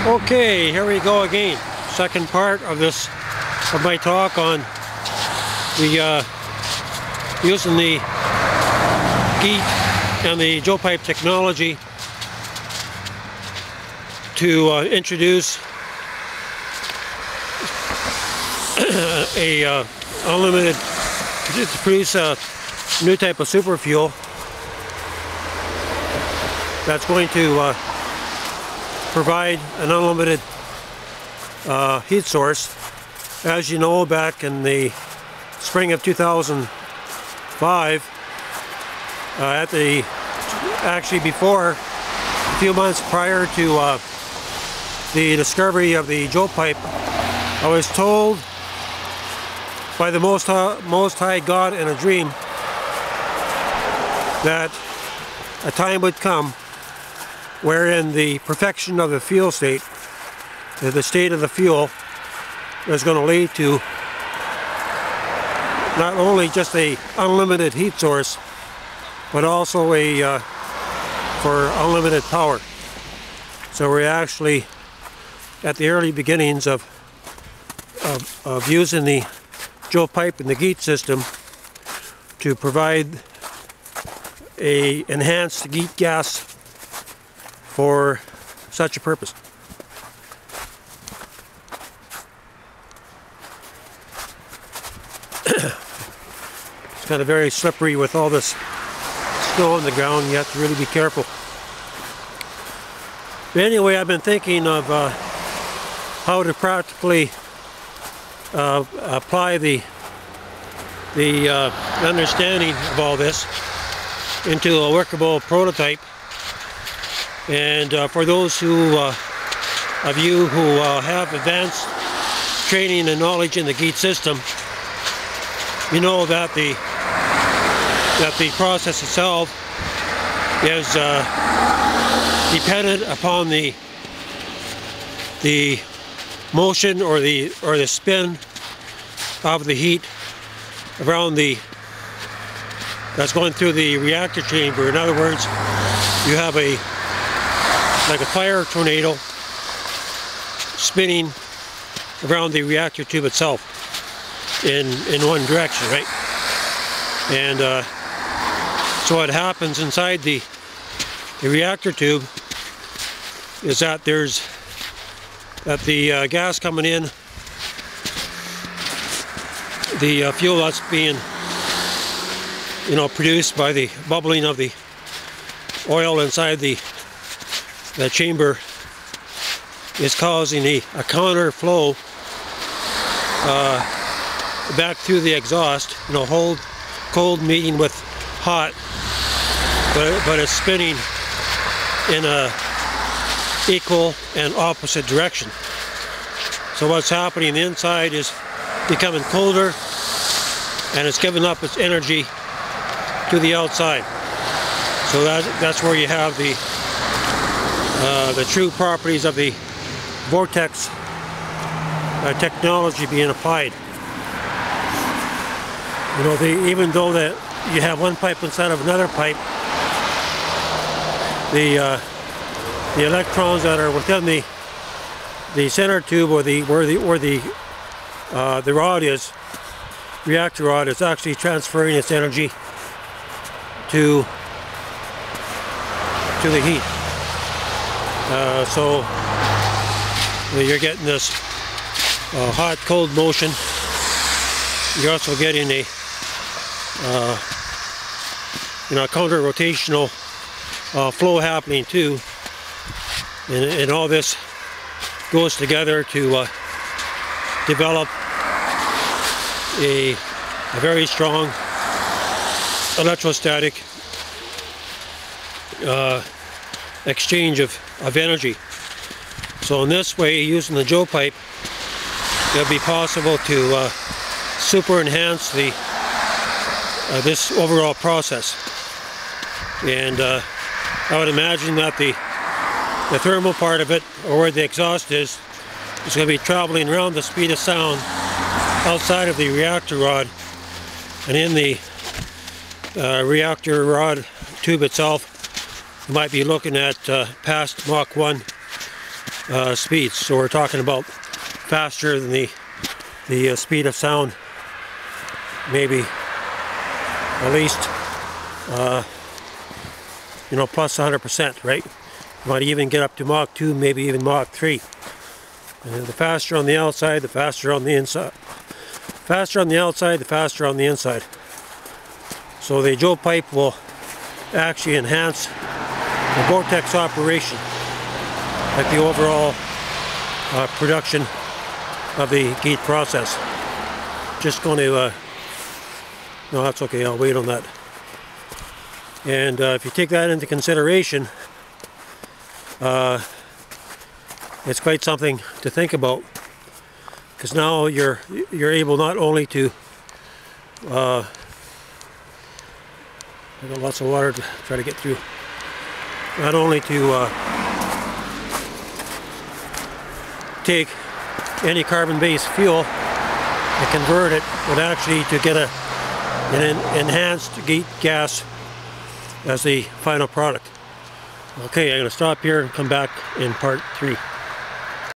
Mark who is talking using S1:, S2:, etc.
S1: Okay, here we go again. Second part of my talk on the using the GEET and the Joe pipe technology to introduce a unlimited, to produce a new type of super fuel that's going to provide an unlimited heat source. As you know, back in the spring of 2005, actually before, a few months prior to the discovery of the Joe pipe, I was told by the Most High God in a dream that a time would come wherein the perfection of the fuel state, the state of the fuel, is going to lead to not only just a unlimited heat source, but also for unlimited power. So we're actually at the early beginnings of using the Joe pipe and the GEET system to provide a enhanced GEET gas for such a purpose. It's kind of very slippery with all this snow on the ground. You have to really be careful. But anyway, I've been thinking of how to practically apply the understanding of all this into a workable prototype. And for those of you who have advanced training and knowledge in the GEET system, you know that the process itself is dependent upon the motion or the spin of the heat around that's going through the reactor chamber. In other words, you have like a fire tornado spinning around the reactor tube itself in one direction, right? And so what happens inside the reactor tube is that the gas coming in, the fuel that's being produced by the bubbling of the oil inside the chamber is causing a counter flow back through the exhaust, cold meeting with hot, but it's spinning in a equal and opposite direction. So what's happening, the inside is becoming colder and it's giving up its energy to the outside. So that's where you have the true properties of the vortex technology being applied. Even though that you have one pipe inside of another pipe, the electrons that are within the center tube, or where the rod is, reactor rod, is actually transferring its energy to the heat. So you're getting this hot-cold motion. You're also getting a counter-rotational flow happening too, and all this goes together to develop a very strong electrostatic exchange of energy. So in this way, using the Joe pipe, it'll be possible to super enhance this overall process. And I would imagine that the thermal part of it, or where the exhaust is going to be traveling around the speed of sound outside of the reactor rod, and in the reactor rod tube itself, you might be looking at past Mach 1 speeds. So we're talking about faster than the speed of sound, maybe at least you know, plus 100%, right? You might even get up to Mach 2, maybe even Mach 3. And the faster on the outside, the faster on the inside. Faster on the outside, the faster on the inside. So the Joe pipe will actually enhance the vortex operation, like the overall production of the GEET process. Just going to, no, that's okay, I'll wait on that. And if you take that into consideration, it's quite something to think about, because now you're able not only to I've got lots of water to try to get through. Not only to take any carbon-based fuel and convert it, but actually to get an enhanced GEET gas as the final product. Okay, I'm going to stop here and come back in part 3.